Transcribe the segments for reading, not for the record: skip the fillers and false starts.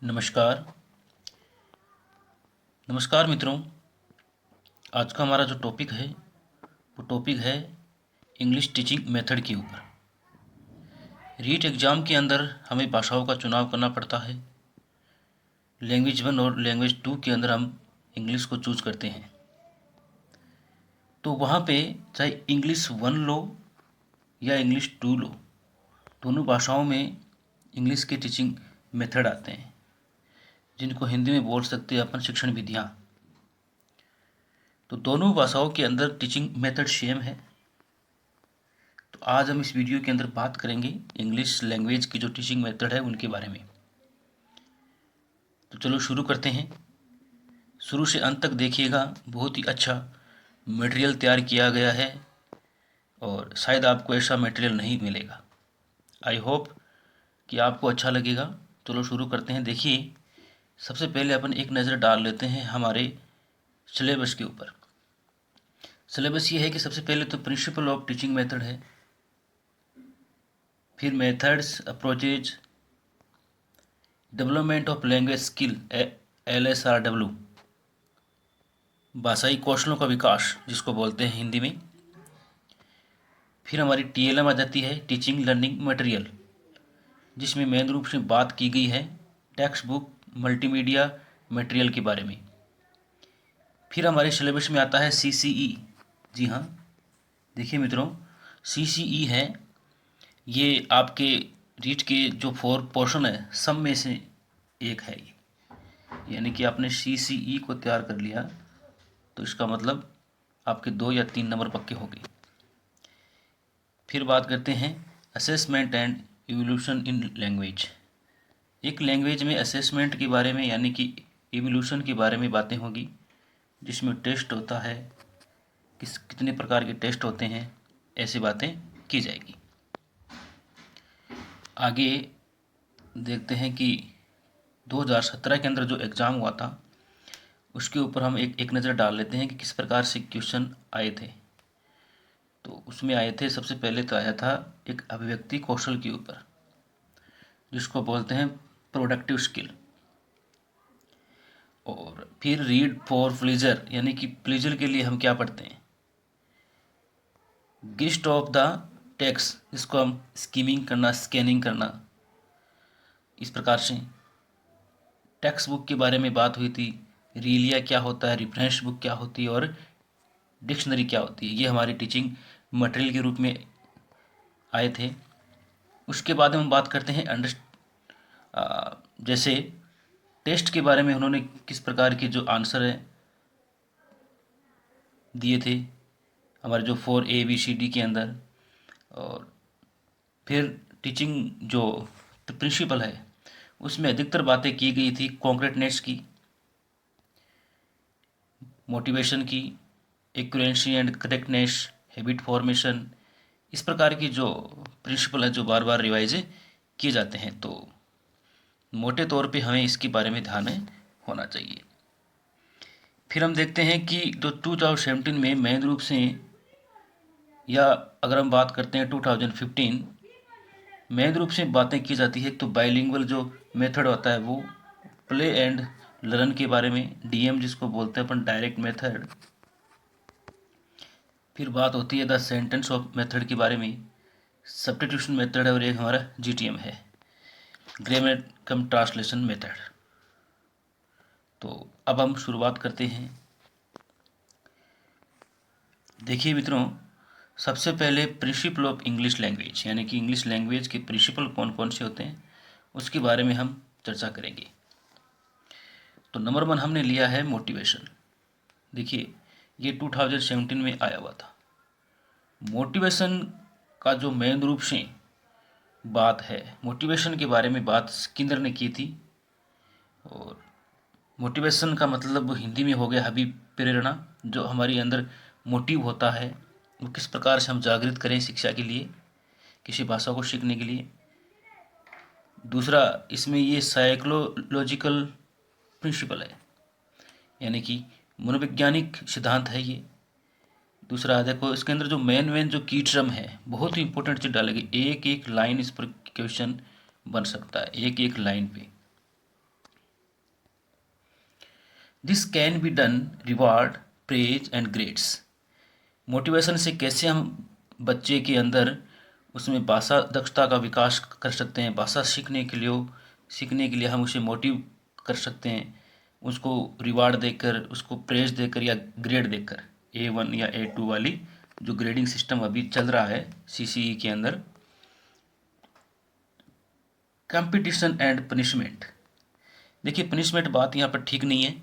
नमस्कार। नमस्कार मित्रों। आज का हमारा जो टॉपिक है वो टॉपिक है इंग्लिश टीचिंग मेथड के ऊपर। रीट एग्ज़ाम के अंदर हमें भाषाओं का चुनाव करना पड़ता है। लैंग्वेज 1 और लैंग्वेज 2 के अंदर हम इंग्लिश को चूज करते हैं। तो वहाँ पे चाहे इंग्लिश 1 लो या इंग्लिश 2 लो, दोनों भाषाओं में इंग्लिश के टीचिंग मेथड आते हैं, जिनको हिंदी में बोल सकते हैं अपन शिक्षण विधियाँ। तो दोनों भाषाओं के अंदर टीचिंग मेथड सेम है। तो आज हम इस वीडियो के अंदर बात करेंगे इंग्लिश लैंग्वेज की जो टीचिंग मेथड है उनके बारे में। तो चलो शुरू करते हैं। शुरू से अंत तक देखिएगा, बहुत ही अच्छा मटेरियल तैयार किया गया है और शायद आपको ऐसा मटेरियल नहीं मिलेगा। आई होप कि आपको अच्छा लगेगा। चलो शुरू करते हैं। देखिए, सबसे पहले अपन एक नज़र डाल लेते हैं हमारे सिलेबस के ऊपर। सिलेबस ये है कि सबसे पहले तो प्रिंसिपल ऑफ टीचिंग मेथड है, फिर methods, approaches, development of language skill LSRW, भाषाई कौशलों का विकास जिसको बोलते हैं हिंदी में। फिर हमारी TLM आ जाती है, टीचिंग लर्निंग मटेरियल, जिसमें मेन रूप से बात की गई है टेक्स्ट बुक मल्टीमीडिया मटेरियल के बारे में। फिर हमारे सिलेबस में आता है CCE। जी हाँ, देखिए मित्रों, CCE है ये आपके रीट के जो 4 पोर्शन है सब में से एक है ये, यानी कि आपने CCE को तैयार कर लिया तो इसका मतलब आपके 2 या 3 नंबर पक्के हो गए। फिर बात करते हैं assessment and evolution in language. एक लैंग्वेज में असेसमेंट के बारे में यानी कि इवोल्यूशन के बारे में बातें होगी, जिसमें टेस्ट होता है, कितने प्रकार के टेस्ट होते हैं, ऐसी बातें की जाएगी। आगे देखते हैं कि 2017 के अंदर जो एग्ज़ाम हुआ था उसके ऊपर हम एक नज़र डाल लेते हैं कि किस प्रकार से क्वेश्चन आए थे। तो उसमें आए थे, सबसे पहले तो आया था एक अभिव्यक्ति कौशल के ऊपर, जिसको बोलते हैं प्रोडक्टिव स्किल। और फिर रीड फॉर प्लीजर, यानी कि प्लीजर के लिए हम क्या पढ़ते हैं, गिस्ट ऑफ द टेक्स्ट, इसको हम स्कीमिंग करना, स्कैनिंग करना। इस प्रकार से टेक्स्ट बुक के बारे में बात हुई थी, रीलिया क्या होता है, रेफरेंस बुक क्या होती है और डिक्शनरी क्या होती है, ये हमारी टीचिंग मटेरियल के रूप में आए थे। उसके बाद हम बात करते हैं जैसे टेस्ट के बारे में उन्होंने किस प्रकार के जो आंसर है दिए थे हमारे जो 4 ABCD के अंदर। और फिर टीचिंग जो प्रिंसिपल है उसमें अधिकतर बातें की गई थी कॉन्क्रीटनेस की, मोटिवेशन की, accuracy and correctness, habit formation. इस प्रकार की जो प्रिंसिपल है जो बार बार रिवाइज किए जाते हैं, तो मोटे तौर पे हमें इसके बारे में ध्यान होना चाहिए। फिर हम देखते हैं कि जो 2017 में मेन रूप से, या अगर हम बात करते हैं 2015, मेन रूप से बातें की जाती है तो बाइलिंगुअल जो मेथड होता है वो, प्ले एंड लर्न के बारे में, DM जिसको बोलते हैं अपन डायरेक्ट मेथड। फिर बात होती है द सेंटेंस ऑफ मेथड के बारे में, सब्स्टिट्यूशन मेथड है, और एक हमारा GTM है, ग्रामर कम ट्रांसलेशन मेथड। तो अब हम शुरुआत करते हैं। देखिए मित्रों, सबसे पहले प्रिंसिपल ऑफ इंग्लिश लैंग्वेज, यानी कि इंग्लिश लैंग्वेज के प्रिंसिपल कौन कौन से होते हैं उसके बारे में हम चर्चा करेंगे। तो नंबर 1 हमने लिया है मोटिवेशन। देखिए, ये 2017 में आया हुआ था। मोटिवेशन का जो मेन रूप से बात है, मोटिवेशन के बारे में बात स्किनर ने की थी। और मोटिवेशन का मतलब हिंदी में हो गया अभिप्रेरणा, जो हमारे अंदर मोटिव होता है वो किस प्रकार से हम जागृत करें शिक्षा के लिए, किसी भाषा को सीखने के लिए। दूसरा, इसमें ये साइकोलॉजिकल प्रिंसिपल है, यानी कि मनोवैज्ञानिक सिद्धांत है ये। दूसरा देखो, इसके अंदर जो मेन जो की टर्म है, बहुत ही इंपॉर्टेंट चीज डालेगी, एक एक लाइन इस पर क्वेश्चन बन सकता है, एक एक लाइन पे। This can be done reward praise and grades. Motivation से कैसे हम बच्चे के अंदर उसमें भाषा दक्षता का विकास कर सकते हैं, भाषा सीखने के लिए हम उसे मोटिव कर सकते हैं, उसको रिवार्ड देकर, उसको प्रेज देकर या ग्रेड देकर, A1 या A2 वाली जो ग्रेडिंग सिस्टम अभी चल रहा है CCE के अंदर। कंपटीशन एंड पनिशमेंट, देखिए पनिशमेंट बात यहाँ पर ठीक नहीं है,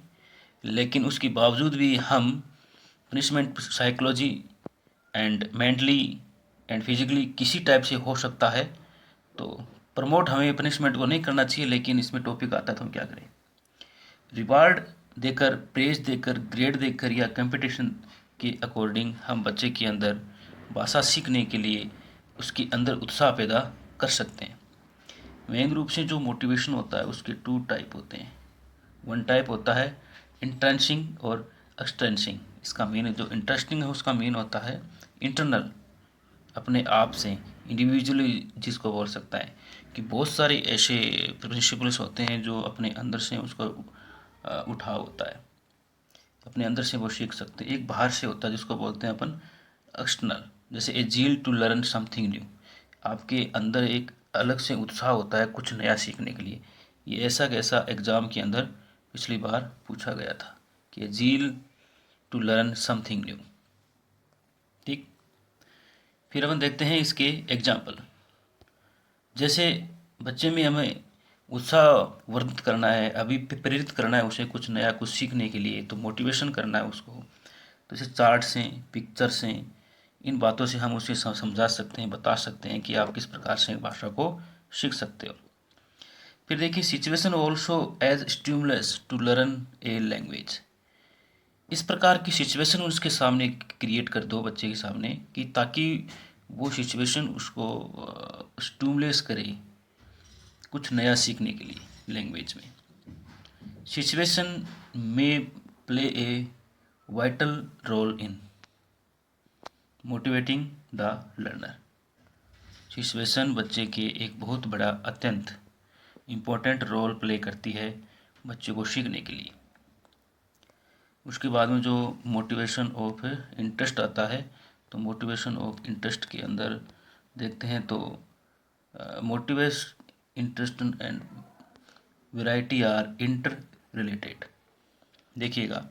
लेकिन उसके बावजूद भी हम punishment psychology and mentally and physically किसी टाइप से हो सकता है, तो प्रमोट हमें पनिशमेंट को नहीं करना चाहिए, लेकिन इसमें टॉपिक आता है तो हम क्या करें। रिवार्ड देकर, प्रेज देकर, ग्रेड देकर या कंपटीशन के अकॉर्डिंग हम बच्चे के अंदर भाषा सीखने के लिए उसके अंदर उत्साह पैदा कर सकते हैं। मेन रूप से जो मोटिवेशन होता है उसके 2 टाइप होते हैं। वन टाइप होता है इंट्रेंसिंग और एक्सटेंसिंग। इसका मेन जो इंटरेस्टिंग है उसका मेन होता है इंटरनल, अपने आप से इंडिविजुअली जिसको बोल सकता है कि बहुत सारे ऐसे प्रिंसिपल्स होते हैं जो अपने अंदर से उसको उठा होता है, अपने अंदर से वो सीख सकते हैं। एक बाहर से होता है जिसको बोलते हैं अपन एक्सटर्नल, जैसे ए zeal to learn something new, आपके अंदर एक अलग से उत्साह होता है कुछ नया सीखने के लिए। ये ऐसा कैसा एग्ज़ाम के अंदर पिछली बार पूछा गया था कि zeal to learn something new. ठीक, फिर अपन देखते हैं इसके एग्जाम्पल। जैसे बच्चे में हमें उत्साह वर्धित करना है, अभी प्रेरित करना है उसे कुछ नया कुछ सीखने के लिए, तो मोटिवेशन करना है उसको, तो जैसे चार्ट से, पिक्चर से, इन बातों से हम उसे समझा सकते हैं, बता सकते हैं कि आप किस प्रकार से भाषा को सीख सकते हो। फिर देखिए situation also as stimulus to learn a language. इस प्रकार की सिचुएशन उसके सामने क्रिएट कर दो बच्चे के सामने कि ताकि वो सिचुएशन उसको स्टिमुलेस करे कुछ नया सीखने के लिए लैंग्वेज में। सिचुएशन में play a vital role in motivating the learner. Situation बच्चे के एक बहुत बड़ा अत्यंत इम्पोर्टेंट रोल प्ले करती है बच्चे को सीखने के लिए। उसके बाद में जो मोटिवेशन ऑफ इंटरेस्ट आता है, तो मोटिवेशन ऑफ इंटरेस्ट के अंदर देखते हैं तो motivation, interest and variety are inter related. देखिएगा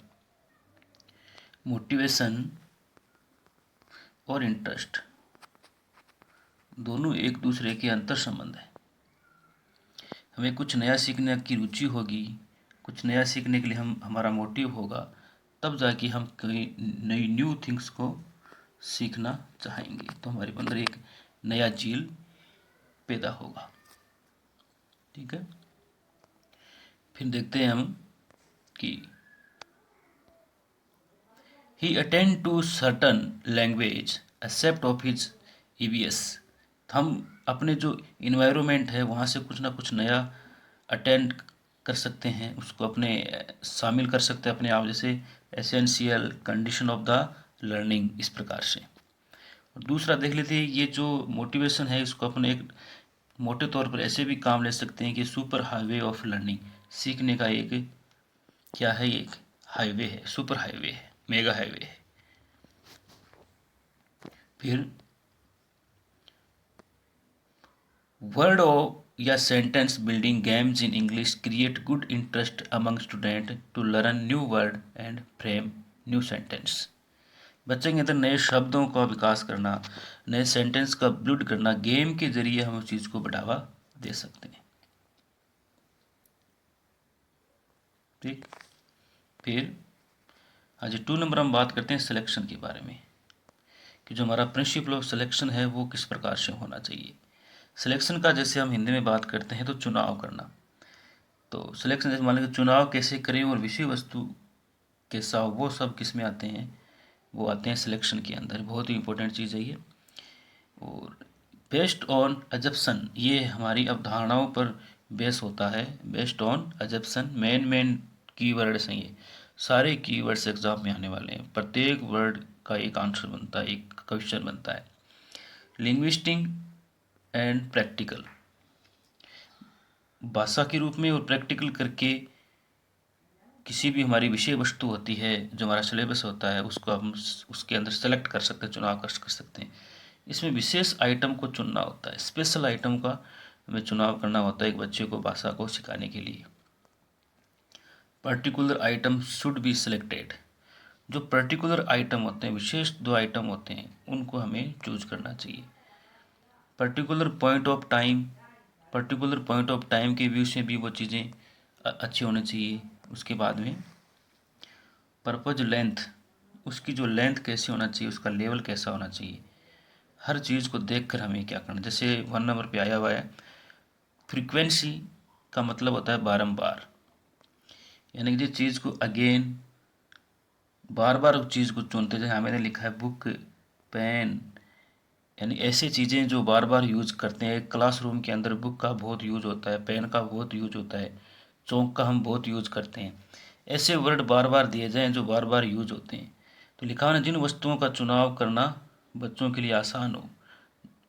मोटिवेशन और इंटरेस्ट दोनों एक दूसरे के अंतर संबंध है। हमें कुछ नया सीखने की रुचि होगी, कुछ नया सीखने के लिए हमारा मोटिव होगा, तब जाके हम कई नई न्यू थिंग्स को सीखना चाहेंगे, तो हमारे अंदर एक नया जील पैदा होगा। ठीक है, फिर देखते हैं हम कि he attend to certain language aspect of his EVS। हम अपने जो इन्वायरमेंट है वहाँ से कुछ ना कुछ नया अटेंड कर सकते हैं, उसको अपने शामिल कर सकते हैं अपने आप, जैसे essential condition of the learning, इस प्रकार से। और दूसरा देख लेते हैं, ये जो मोटिवेशन है इसको अपने एक मोटे तौर पर ऐसे भी काम ले सकते हैं कि सुपर हाईवे ऑफ लर्निंग, सीखने का एक क्या है, एक हाईवे है, सुपर हाईवे है, मेगा हाईवे है। फिर वर्ड ऑफ या sentence building games in English create good interest among student to learn new word and frame new sentence. बच्चे के अंदर नए शब्दों का विकास करना, नए सेंटेंस का बिल्ड करना, गेम के जरिए हम उस चीज़ को बढ़ावा दे सकते हैं। ठीक, फिर आज 2 नंबर हम बात करते हैं सिलेक्शन के बारे में कि जो हमारा प्रिंसिपल ऑफ सिलेक्शन है वो किस प्रकार से होना चाहिए। सिलेक्शन का जैसे हम हिंदी में बात करते हैं तो चुनाव करना, तो सिलेक्शन जैसे मान लीजिए चुनाव कैसे करें और विषय वस्तु कैसा हो, वो सब किस में आते हैं, वो आते हैं सिलेक्शन के अंदर। बहुत ही इंपॉर्टेंट चीज़ है ये। और बेस्ड ऑन अजप्शन, ये हमारी अवधारणाओं पर बेस होता है। बेस्ड ऑन अजप्शन मेन कीवर्ड्स हैं, ये सारे कीवर्ड्स एग्जाम में आने वाले हैं, प्रत्येक वर्ड का एक आंसर बनता है, एक क्वेश्चन बनता है। लिंग्विस्टिक एंड प्रैक्टिकल, भाषा के रूप में और प्रैक्टिकल करके किसी भी हमारी विषय वस्तु होती है, जो हमारा सिलेबस होता है, उसको हम उसके अंदर सेलेक्ट कर सकते हैं, चुनाव कर सकते हैं। इसमें विशेष आइटम को चुनना होता है, स्पेशल आइटम का हमें चुनाव करना होता है एक बच्चे को भाषा को सिखाने के लिए। Particular item should be selected. जो पर्टिकुलर आइटम होते हैं, विशेष 2 आइटम होते हैं, उनको हमें चूज करना चाहिए। Particular point of time, particular point of time के व्यू से भी वो चीज़ें अच्छी होनी चाहिए। उसके बाद में पर्पज लेंथ, उसकी जो लेंथ कैसे होना चाहिए, उसका लेवल कैसा होना चाहिए, हर चीज़ को देखकर हमें क्या करना। जैसे 1 नंबर पे आया हुआ है, फ्रीक्वेंसी का मतलब होता है बारंबार, यानी कि जिस चीज़ को अगेन बार बार उस चीज़ को चुनते जाए। मैंने लिखा है बुक, पेन, यानी ऐसी चीज़ें जो बार बार यूज करते हैं। क्लासरूम के अंदर बुक का बहुत यूज होता है, पेन का बहुत यूज होता है, चौक का हम बहुत यूज करते हैं। ऐसे वर्ड बार बार दिए जाएं जो बार बार यूज होते हैं। तो लिखा हुआ है जिन वस्तुओं का चुनाव करना बच्चों के लिए आसान हो,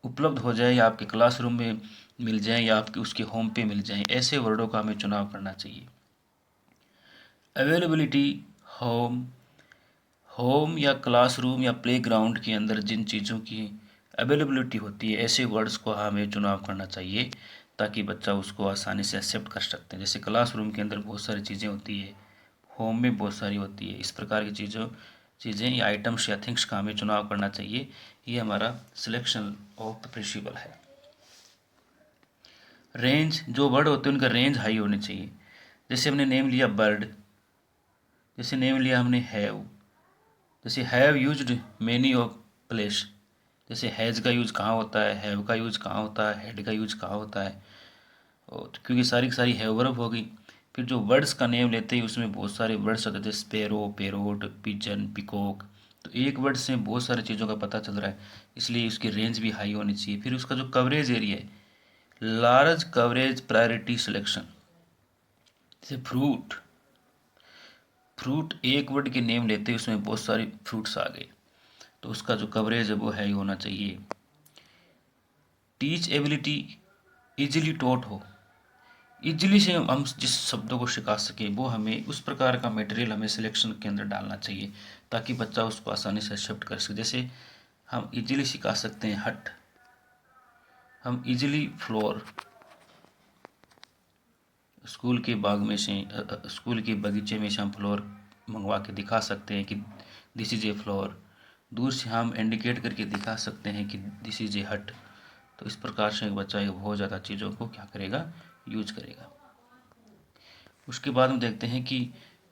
उपलब्ध हो जाए, या आपके क्लासरूम में मिल जाए, या आपके उसके होम पे मिल जाए, ऐसे वर्डों का हमें चुनाव करना चाहिए। अवेलेबिलिटी, होम, होम या क्लासरूम या प्लेग्राउंड के अंदर जिन चीज़ों की अवेलेबिलिटी होती है, ऐसे वर्ड्स को हमें चुनाव करना चाहिए ताकि बच्चा उसको आसानी से एक्सेप्ट कर सकते हैं। जैसे क्लासरूम के अंदर बहुत सारी चीज़ें होती है, होम में बहुत सारी होती है, इस प्रकार की चीज़ें या आइटम्स या थिंग्स का हमें चुनाव करना चाहिए। ये हमारा सिलेक्शन ऑफ द प्रिंसिपल है। रेंज, जो वर्ड होते हैं उनका रेंज हाई होनी चाहिए। जैसे हमने नेम लिया बर्ड, जैसे नेम लिया हमने हैव, जैसे have used many of place, जैसे हैज़ का यूज कहाँ होता है, हैव का यूज कहाँ होता है, हैड का यूज कहाँ होता है, और क्योंकि सारी की सारी हैव वर्ब हो गई। फिर जो वर्ड्स का नेम लेते हैं उसमें बहुत सारे वर्ड्स होते हैं, स्पैरो, पैरोट, पिजन, पिकॉक। तो एक वर्ड से बहुत सारी चीज़ों का पता चल रहा है, इसलिए उसकी रेंज भी हाई होनी चाहिए। फिर उसका जो कवरेज एरिया है, लार्ज कवरेज प्रायोरिटी सिलेक्शन। जैसे फ्रूट, फ्रूट एक वर्ड के नेम लेते हैं, उसमें बहुत सारे फ्रूट्स आ गए, तो उसका जो कवरेज है वो हाई होना चाहिए। टीच एबिलिटी, इजीली टॉट हो, इजीली से हम जिस शब्दों को सिखा सकें, वो हमें उस प्रकार का मटेरियल हमें सिलेक्शन के अंदर डालना चाहिए ताकि बच्चा उसको आसानी से एक्सेप्ट कर सके। जैसे हम इजीली सिखा सकते हैं हट, हम इजीली फ्लोर, स्कूल के बाग में से स्कूल के बगीचे में से हम फ्लोर मंगवा के दिखा सकते हैं कि दिस इज ए फ्लोर। दूर से हम इंडिकेट करके दिखा सकते हैं कि दिस इज ए हट। तो इस प्रकार से एक बच्चा ये बहुत ज़्यादा चीज़ों को क्या करेगा, यूज करेगा। उसके बाद हम देखते हैं कि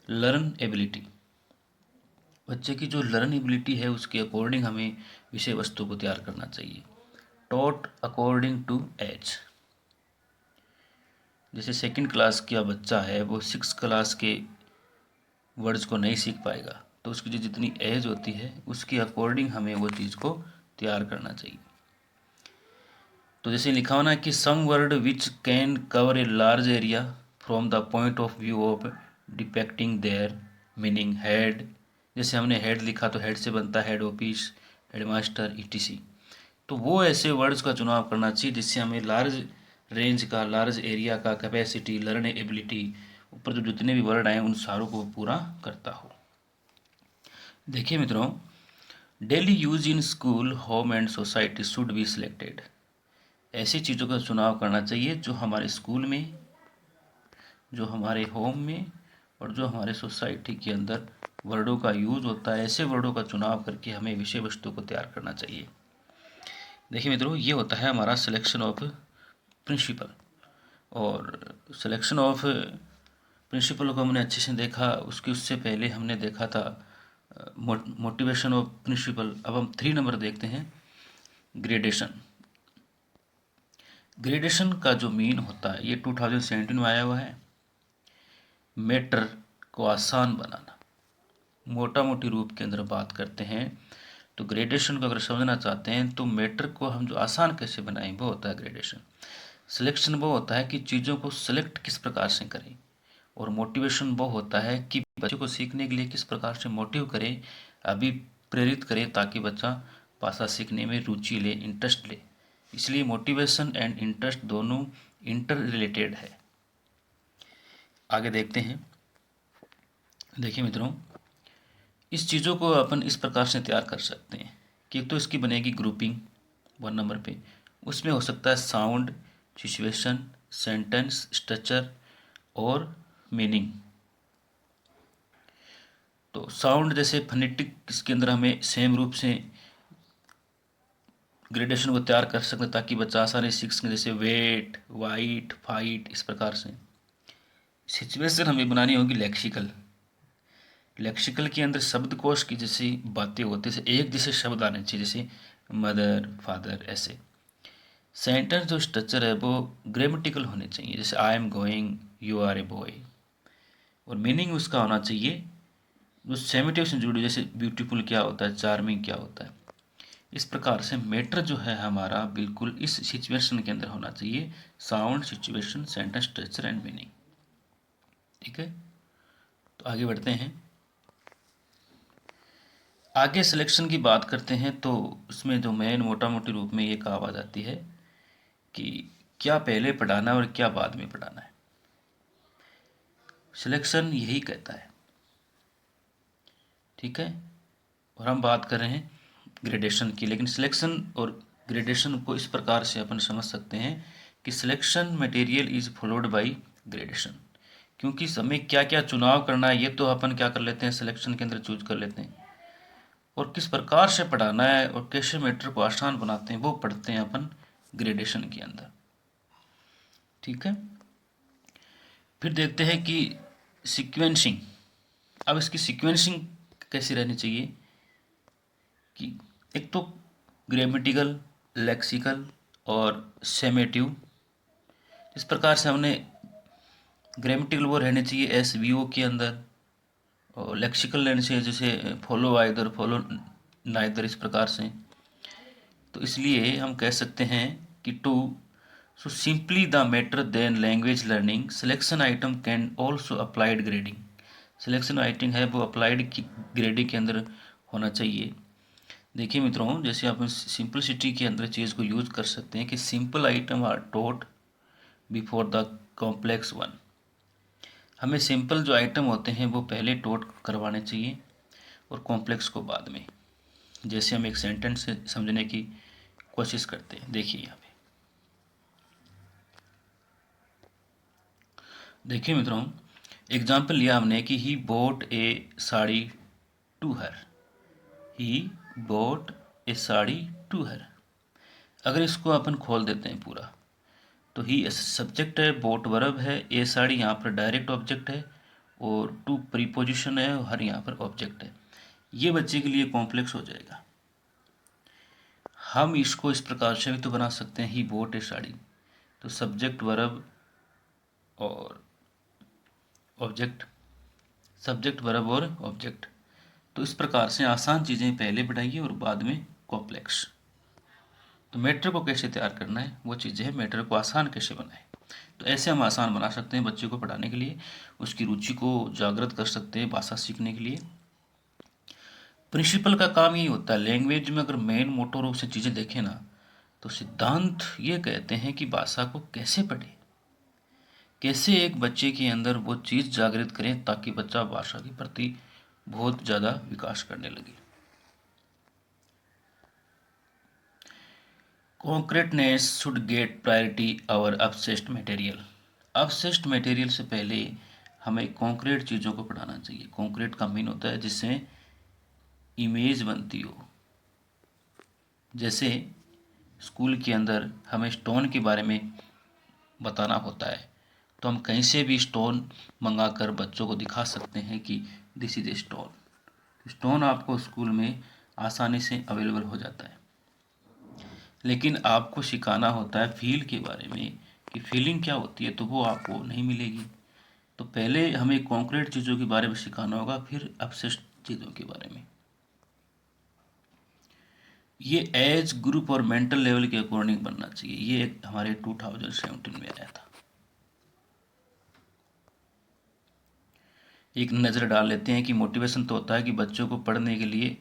लर्न एबिलिटी, बच्चे की जो लर्न एबिलिटी है उसके अकॉर्डिंग हमें विषय वस्तु को तैयार करना चाहिए। टॉट अकॉर्डिंग टू एज, जैसे 2nd क्लास का बच्चा है वो 6th क्लास के वर्ड्स को नहीं सीख पाएगा, तो उसकी जो जितनी एज होती है उसके अकॉर्डिंग हमें वो चीज़ को तैयार करना चाहिए। तो जैसे लिखा होना है कि some word which can cover a large area from the point of view of depicting their meaning. Head, जैसे हमने हेड लिखा तो हेड से बनता है हेड ऑफिस, हेडमास्टर, ईटीसी। तो वो ऐसे वर्ड्स का चुनाव करना चाहिए जिससे हमें लार्ज रेंज का, लार्ज एरिया का, कैपेसिटी, लर्न एबिलिटी, ऊपर जो जितने भी वर्ड आए उन सारों को पूरा करता हो। देखिए मित्रों, daily use in school, home and society should be selected. ऐसी चीज़ों का चुनाव करना चाहिए जो हमारे स्कूल में, जो हमारे होम में, और जो हमारे सोसाइटी के अंदर वर्डों का यूज होता है। ऐसे वर्डों का चुनाव करके हमें विषय वस्तु को तैयार करना चाहिए। देखिए मित्रों, ये होता है हमारा सिलेक्शन ऑफ प्रिंसिपल। और सिलेक्शन ऑफ प्रिंसिपल को हमने अच्छे से देखा, उससे पहले हमने देखा था मोटिवेशन ऑफ प्रिंसिपल। अब हम 3 नंबर देखते हैं, ग्रेडेशन। ग्रेडेशन का जो मीन होता है, ये 2017 में आया हुआ है। मैटर को आसान बनाना, मोटा मोटी रूप के अंदर बात करते हैं तो ग्रेडेशन को अगर समझना चाहते हैं तो मैटर को हम जो आसान कैसे बनाएं वो होता है ग्रेडेशन। सिलेक्शन वो होता है कि चीज़ों को सिलेक्ट किस प्रकार से करें, और मोटिवेशन वो होता है कि बच्चे को सीखने के लिए किस प्रकार से मोटिव करें, अभी प्रेरित करें ताकि बच्चा भाषा सीखने में रुचि ले, इंटरेस्ट ले। इसलिए मोटिवेशन एंड इंटरेस्ट दोनों इंटर रिलेटेड है। आगे देखते हैं, देखिए मित्रों, इस चीज़ों को अपन इस प्रकार से तैयार कर सकते हैं कि एक तो इसकी बनेगी ग्रुपिंग 1 नंबर पे। उसमें हो सकता है साउंड, सिचुएशन, सेंटेंस, स्ट्रक्चर और मीनिंग। तो साउंड जैसे फनेटिक, इसके अंदर हमें सेम रूप से ग्रेडेशन को तैयार कर सकते हैं ताकि बच्चा आसानी से सीख सके, जैसे वेट, वाइट, फाइट, इस प्रकार से। सिचुएशन हमें बनानी होगी लेक्सिकल। लेक्सिकल के अंदर शब्दकोश की जैसी बातें होती है, एक जैसे शब्द आने चाहिए, जैसे मदर, फादर, ऐसे। सेंटेंस जो स्ट्रक्चर है वो ग्रामेटिकल होने चाहिए, जैसे I am going, you are a boy. और मीनिंग उसका होना चाहिए जो सेमेटिव से जुड़ी, जैसे ब्यूटीफुल क्या होता है, चार्मिंग क्या होता है। इस प्रकार से मैटर जो है हमारा बिल्कुल इस सिचुएशन के अंदर होना चाहिए, sound, situation, sentence, structure and meaning. ठीक है, तो आगे बढ़ते हैं। आगे सिलेक्शन की बात करते हैं तो उसमें जो मेन मोटा मोटी रूप में ये कहा जाती है कि क्या पहले पढ़ाना है और क्या बाद में पढ़ाना है। सिलेक्शन यही कहता है। ठीक है, और हम बात कर रहे हैं ग्रेडेशन की, लेकिन सिलेक्शन और ग्रेडेशन को इस प्रकार से अपन समझ सकते हैं कि selection material is followed by gradation. क्योंकि हमें क्या क्या चुनाव करना है ये तो अपन क्या कर लेते हैं, सिलेक्शन के अंदर चूज कर लेते हैं, और किस प्रकार से पढ़ाना है और कैसे मैटर को आसान बनाते हैं वो पढ़ते हैं अपन ग्रेडेशन के अंदर। ठीक है, फिर देखते हैं कि सीक्वेंसिंग। अब इसकी सीक्वेंसिंग कैसी रहनी चाहिए कि एक तो ग्रामेटिकल, लेक्सिकल और सेमेटिव। इस प्रकार से हमने ग्रामेटिकल वो रहने चाहिए एसवीओ के अंदर, और लेक्सिकल रहने चाहिए जैसे फॉलो आइदर, फॉलो नाइदर, इस प्रकार से। तो इसलिए हम कह सकते हैं कि to so simply the matter then language learning selection item can also applied grading. Selection item है वो अप्लाइड की ग्रेडिंग के अंदर होना चाहिए। देखिए मित्रों, जैसे आप सिंपलिसिटी के अंदर चीज़ को यूज कर सकते हैं कि simple item are taught before the complex one. हमें सिंपल जो आइटम होते हैं वो पहले टोट करवाने चाहिए और कॉम्प्लेक्स को बाद में। जैसे हम एक सेंटेंस से समझने की कोशिश करते हैं, देखिए यहाँ पे। देखिए मित्रों, एग्जाम्पल लिया हमने कि he bought a sari to her. He bought a sari to her. अगर इसको अपन खोल देते हैं पूरा, तो ही सब्जेक्ट है, बोट वर्ब है, ए साड़ी यहाँ पर डायरेक्ट ऑब्जेक्ट है, और टू प्रीपोजिशन है, और हर यहाँ पर ऑब्जेक्ट है। ये बच्चे के लिए कॉम्प्लेक्स हो जाएगा। हम इसको इस प्रकार से भी तो बना सकते हैं, ही बोट ए साड़ी, तो सब्जेक्ट वर्ब और ऑब्जेक्ट, सब्जेक्ट वर्ब और ऑब्जेक्ट। तो इस प्रकार से आसान चीज़ें पहले बढ़ाइए और बाद में कॉम्प्लेक्स। तो मैटर को कैसे तैयार करना है वो चीज़ें हैं, मैटर को आसान कैसे बनाए। तो ऐसे हम आसान बना सकते हैं बच्चे को पढ़ाने के लिए, उसकी रुचि को जागृत कर सकते हैं भाषा सीखने के लिए। प्रिंसिपल का काम यही होता है लैंग्वेज में। अगर मेन मोटो रूप से चीज़ें देखें ना, तो सिद्धांत ये कहते हैं कि भाषा को कैसे पढ़े, कैसे एक बच्चे के अंदर वो चीज़ जागृत करें ताकि बच्चा भाषा के प्रति बहुत ज़्यादा विकास करने लगे। कॉन्क्रीटनेस शुड गेट प्रायोरिटी और अबसेस्ड मटेरियल। अबसेस्ड मटेरियल से पहले हमें कॉन्क्रीट चीज़ों को पढ़ाना चाहिए। कॉन्क्रीट का मीन होता है जिससे इमेज बनती हो। जैसे स्कूल के अंदर हमें स्टोन के बारे में बताना होता है, तो हम कहीं से भी स्टोन मंगाकर बच्चों को दिखा सकते हैं कि this is a stone. Stone आपको स्कूल में आसानी से अवेलेबल हो जाता है, लेकिन आपको सिखाना होता है फील के बारे में कि फीलिंग क्या होती है, तो वो आपको नहीं मिलेगी। तो पहले हमें कॉन्क्रीट चीज़ों के बारे में सिखाना होगा, फिर अबस्ट्रैक्ट चीज़ों के बारे में। ये एज ग्रुप और मेंटल लेवल के अकॉर्डिंग बनना चाहिए। ये हमारे 2017 में आया था। एक नज़र डाल लेते हैं कि मोटिवेशन तो होता है कि बच्चों को पढ़ने के लिए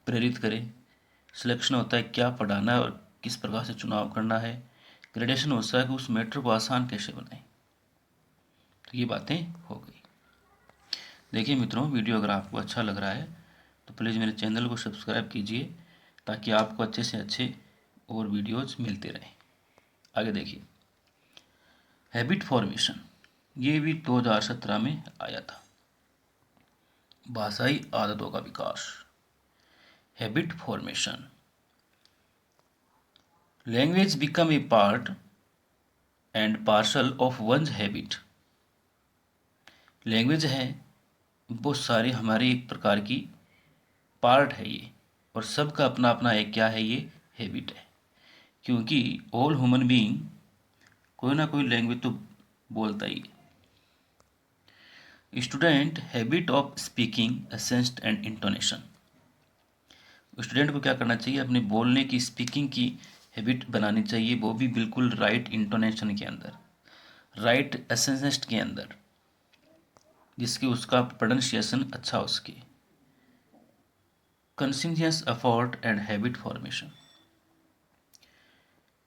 प्रेरित करें। सिलेक्शन होता है क्या पढ़ाना है और किस प्रकार से चुनाव करना है। ग्रेडेशन होता है कि उस मैटर को आसान कैसे बनाएं। तो ये बातें हो गई। देखिए मित्रों, वीडियो अगर आपको अच्छा लग रहा है तो प्लीज़ मेरे चैनल को सब्सक्राइब कीजिए ताकि आपको अच्छे से अच्छे और वीडियोज़ मिलते रहें। आगे देखिए, हैबिट फॉर्मेशन, ये भी 2017 में आया था। भाषाई आदतों का विकास, habit formation, language become a part and parcel of one's habit. Language है वो सारी हमारी एक प्रकार की पार्ट है ये, और सबका अपना अपना एक क्या है, ये हैबिट है। क्योंकि ऑल ह्यूमन बीइंग कोई ना कोई लैंग्वेज तो बोलता ही है। Student habit of speaking accent and intonation, student को क्या करना चाहिए, अपने बोलने की स्पीकिंग की हैबिट बनानी चाहिए, वो भी बिल्कुल राइट इंटोनेशन के अंदर, राइट एसेंस्ट के अंदर, जिसकी उसका प्रोनाउंसिएशन अच्छा हो सके। Consistence effort and habit formation,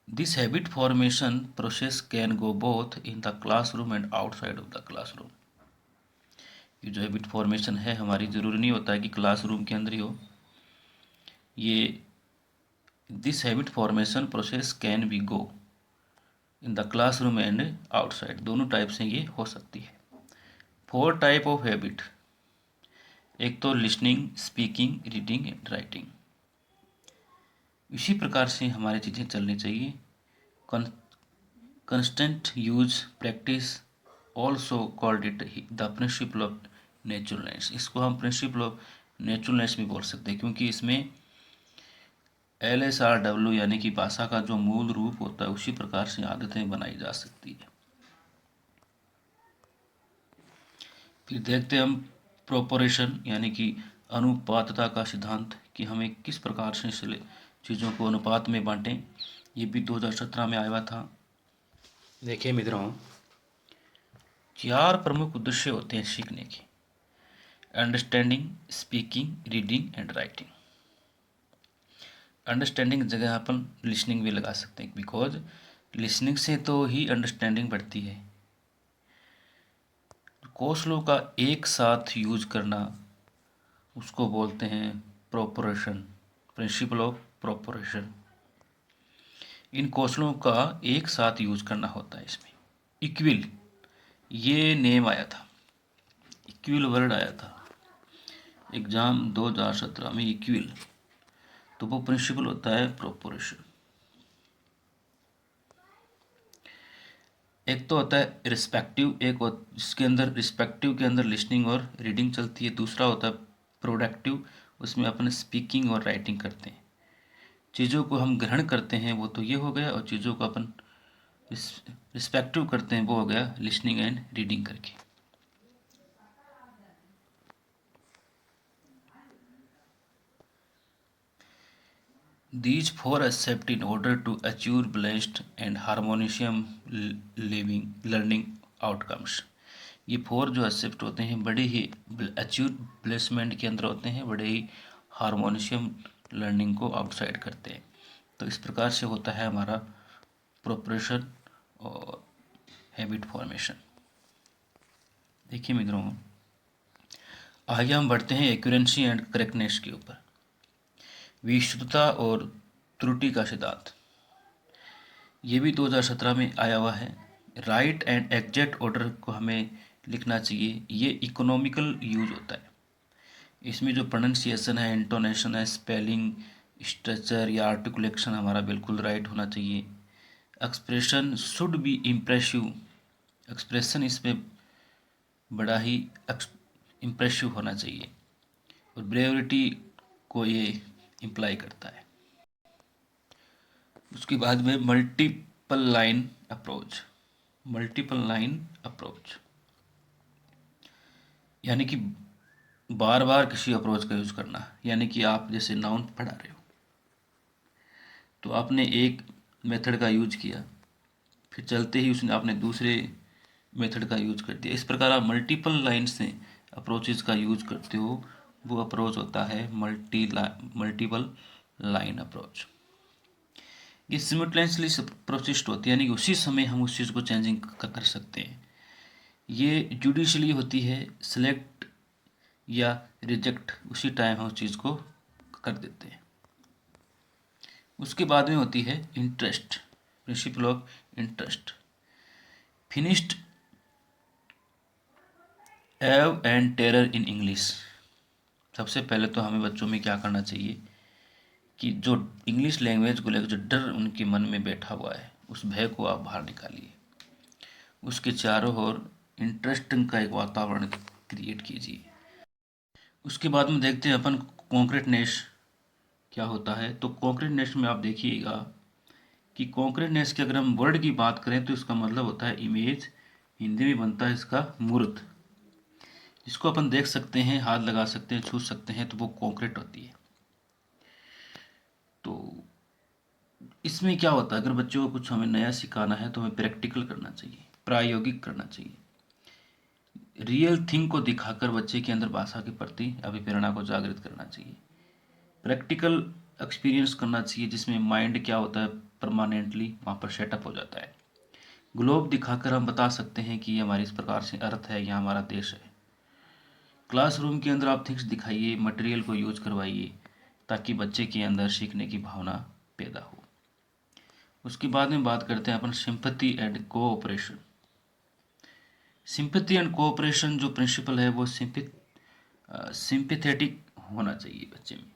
this habit formation process can go both in the classroom and outside of the classroom. ये जो हैबिट फॉर्मेशन है हमारी, ज़रूरी नहीं होता है कि क्लासरूम के अंदर ही हो। ये this habit formation process can be go in the classroom and outside, दोनों टाइप से ये हो सकती है। 4 टाइप ऑफ हैबिट, एक तो listening, speaking, reading and writing. इसी प्रकार से हमारी चीज़ें चलनी चाहिए। Constant use practice, also called it the principle of naturalness. इसको हम प्रिंसिपल ऑफ नेचुरलनेस भी बोल सकते हैं, क्योंकि इसमें LSRW यानी कि भाषा का जो मूल रूप होता है उसी प्रकार से आदतें बनाई जा सकती है। फिर देखते हैं हम प्रोपोर्शन यानी कि अनुपातता का सिद्धांत, कि हमें किस प्रकार से चीज़ों को अनुपात में बांटें। ये भी 2017 में आया हुआ था। देखिए मित्रों, 4 प्रमुख उद्देश्य होते हैं सीखने के, understanding, speaking, reading and writing. Understanding की जगह अपन लिसनिंग भी लगा सकते हैं, बिकॉज लिसनिंग से तो ही अंडरस्टैंडिंग बढ़ती है। कौशलों का एक साथ यूज करना, उसको बोलते हैं प्रोपोर्शन, प्रिंसिपल ऑफ प्रोपोर्शन। इन कौशलों का एक साथ यूज करना होता है इसमें। इक्विल, ये नेम आया था, इक्विल वर्ड आया था एग्जाम 2017 में, इक्विल, तो वो प्रिंसिपल होता है प्रोपोर्शन। एक तो होता है रिस्पेक्टिव, जिसके अंदर रिस्पेक्टिव के अंदर लिसनिंग और रीडिंग चलती है। दूसरा होता है प्रोडक्टिव, उसमें अपन स्पीकिंग और राइटिंग करते हैं। चीज़ों को हम ग्रहण करते हैं वो तो ये हो गया, और चीज़ों को अपन रिस्पेक्टिव करते हैं वो हो गया लिसनिंग एंड रीडिंग करके। These 4 accept in order to achieve balanced and harmonious learning outcomes। ये 4 जो एक्सेप्ट होते हैं बड़े ही अचीव प्लेसमेंट के अंदर होते हैं, बड़े ही हारमोनिशियम लर्निंग को आउटसाइड करते हैं। तो इस प्रकार से होता है हमारा प्रोपोर्शन और हैबिट फॉर्मेशन। देखिए मित्रों, आगे हम बढ़ते हैं एक्यूरेंसी एंड करेक्टनेस के ऊपर। विशुद्धता और त्रुटि का सिद्धांत, ये भी 2017 में आया हुआ है। राइट एंड एग्जैक्ट ऑर्डर को हमें लिखना चाहिए, ये इकोनॉमिकल यूज होता है। इसमें जो प्रोनाउंसिएशन है, इंटोनेशन है, स्पेलिंग, स्ट्रक्चर या आर्टिकुलेशन हमारा बिल्कुल राइट होना चाहिए। Expression should be impressive, expression इसमें बड़ा ही इम्प्रेसिव होना चाहिए, और ब्रेविटी को ये इम्प्लाई करता है। उसके बाद में multiple line approach, multiple line approach यानी कि बार बार किसी अप्रोच का यूज करना। यानी कि आप जैसे नाउन पढ़ा रहे हो तो आपने एक मेथड का यूज किया, फिर चलते ही उसने आपने दूसरे मेथड का यूज कर दिया। इस प्रकार आप मल्टीपल लाइन से अप्रोचेस का यूज करते हो, वो अप्रोच होता है मल्टीपल लाइन अप्रोच। ये सिमिल्टेनियसली प्रोसेस्ड होती है, यानी कि उसी समय हम उस चीज़ को चेंजिंग कर सकते हैं। ये जुडिशली होती है, सेलेक्ट या रिजेक्ट उसी टाइम हम उस चीज़ को कर देते हैं। उसके बाद में होती है interest, principle of interest. Finished एव एंड टेरर इन इंग्लिश। सबसे पहले तो हमें बच्चों में क्या करना चाहिए कि जो इंग्लिश लैंग्वेज को लेकर जो डर उनके मन में बैठा हुआ है उस भय को आप बाहर निकालिए, उसके चारों ओर इंटरेस्टिंग का एक वातावरण क्रिएट कीजिए। उसके बाद में देखते हैं अपन कॉन्क्रीटनेस क्या होता है। तो कॉन्क्रीटनेस में आप देखिएगा कि कॉन्क्रीटनेस की अगर हम वर्ड की बात करें तो इसका मतलब होता है इमेज, हिंदी में बनता है इसका मूर्त, जिसको अपन देख सकते हैं, हाथ लगा सकते हैं, छू सकते हैं, तो वो कॉन्क्रीट होती है। तो इसमें क्या होता है, अगर बच्चों को कुछ हमें नया सिखाना है तो हमें प्रैक्टिकल करना चाहिए, प्रायोगिक करना चाहिए। रियल थिंग को दिखाकर बच्चे के अंदर भाषा के प्रति अभिप्रेरणा को जागृत करना चाहिए। प्रैक्टिकल एक्सपीरियंस करना चाहिए जिसमें माइंड क्या होता है परमानेंटली वहाँ पर सेटअप हो जाता है। ग्लोब दिखाकर हम बता सकते हैं कि ये हमारी इस प्रकार से अर्थ है, यह हमारा देश है। क्लासरूम के अंदर आप थिंग्स दिखाइए, मटेरियल को यूज करवाइए ताकि बच्चे के अंदर सीखने की भावना पैदा हो। उसके बाद में बात करते हैं अपन sympathy and cooperation. Sympathy and cooperation जो प्रिंसिपल है वो सिंपैथेटिक होना चाहिए बच्चे में,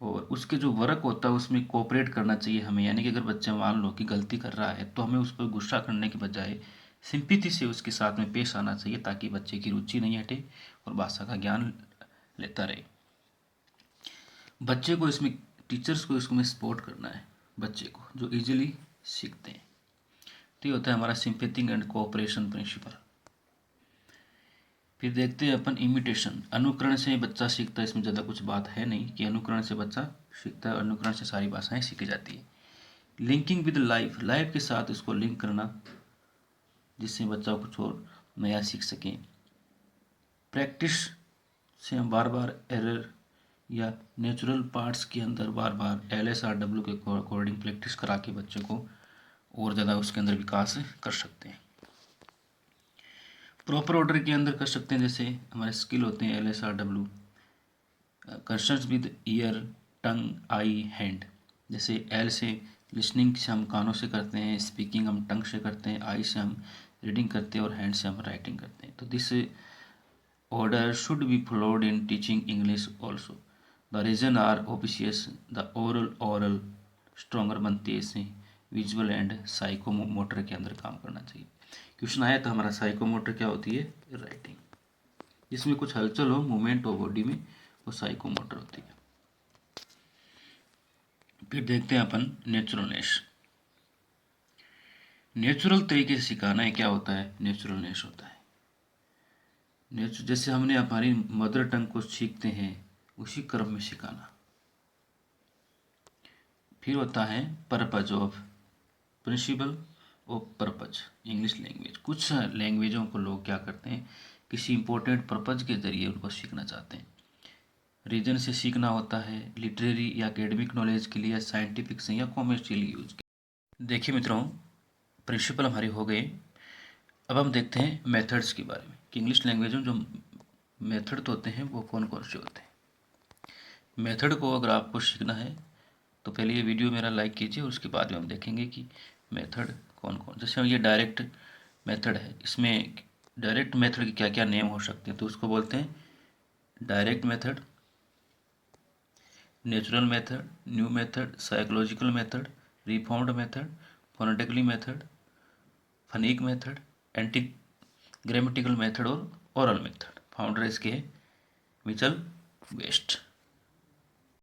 और उसके जो वर्क होता है उसमें कोऑपरेट करना चाहिए हमें। यानी कि अगर बच्चा मान लो कि गलती कर रहा है तो हमें उस पर गुस्सा करने के बजाय सिंपैथी से उसके साथ में पेश आना चाहिए ताकि बच्चे की रुचि नहीं हटे और भाषा का ज्ञान लेता रहे। बच्चे को इसमें, टीचर्स को इसमें सपोर्ट करना है बच्चे को जो इजीली सीखते हैं। तो ये होता है हमारा सिंपैथी एंड कोऑपरेशन प्रिंसिपल। फिर देखते हैं अपन इमिटेशन। अनुकरण से बच्चा सीखता है, इसमें ज़्यादा कुछ बात है नहीं कि अनुकरण से बच्चा सीखता है, अनुकरण से सारी भाषाएं सीखी जाती है। लिंकिंग विद लाइफ, लाइफ के साथ इसको लिंक करना जिससे बच्चा कुछ और नया सीख सके। प्रैक्टिस से हम बार बार एरर या नेचुरल पार्ट्स के अंदर बार बार LSRW के अकॉर्डिंग प्रैक्टिस करा के बच्चे को और ज़्यादा उसके अंदर विकास कर सकते हैं। प्रॉपर ऑर्डर के अंदर कर सकते हैं, जैसे हमारे स्किल होते हैं LSRW, concerns with year, tongue, I, hand. जैसे एल से लिसनिंग से हम कानों से करते हैं, स्पीकिंग हम टंग से करते हैं, आई से हम रीडिंग करते हैं और हैंड से हम राइटिंग करते हैं। तो this order should be followed in teaching English also. The reason are obvious. The oral stronger बनती है इससे विजुअल एंड साइकोमोटर के अंदर काम करना चाहिए। क्वेश्चन आया तो हमारा साइकोमोटर क्या होती है, राइटिंग, जिसमें कुछ हलचल हो, मूवमेंट हो बॉडी में, वो साइकोमोटर होती है। फिर देखते हैं अपन नेचुरलनेस। नेचुरल तरीके से सिखाना है क्या होता है, नेचुरलनेस होता है। जैसे हमने हमारी मदर टंग को सीखते हैं उसी क्रम में सिखाना। फिर होता है purpose of, principle of purpose English language. कुछ लैंग्वेजों को लोग क्या करते हैं, किसी इंपॉर्टेंट पर्पज के जरिए उनको सीखना चाहते हैं। रीजन से सीखना होता है, लिटरेरी या एकेडमिक नॉलेज के लिए, साइंटिफिक से या कॉमर्शियल यूज के। देखिए मित्रों, प्रिंसिपल हमारे हो गए। अब हम देखते हैं मेथड्स के बारे में कि इंग्लिश लैंग्वेज में जो मेथड होते हैं वो कौन कौन से होते हैं। मेथड को अगर आपको सीखना है तो पहले ये वीडियो मेरा लाइक कीजिए, उसके बाद में हम देखेंगे कि मेथड कौन कौन। जैसे ये डायरेक्ट मेथड है, इसमें डायरेक्ट मेथड के क्या क्या नेम हो सकते हैं, तो उसको बोलते हैं direct method, natural method, new method, psychological method, reformed method, phonetically method, phonic method, anti grammatical method और ओरल मेथड। फाउंडर इसके मिचेल वेस्ट।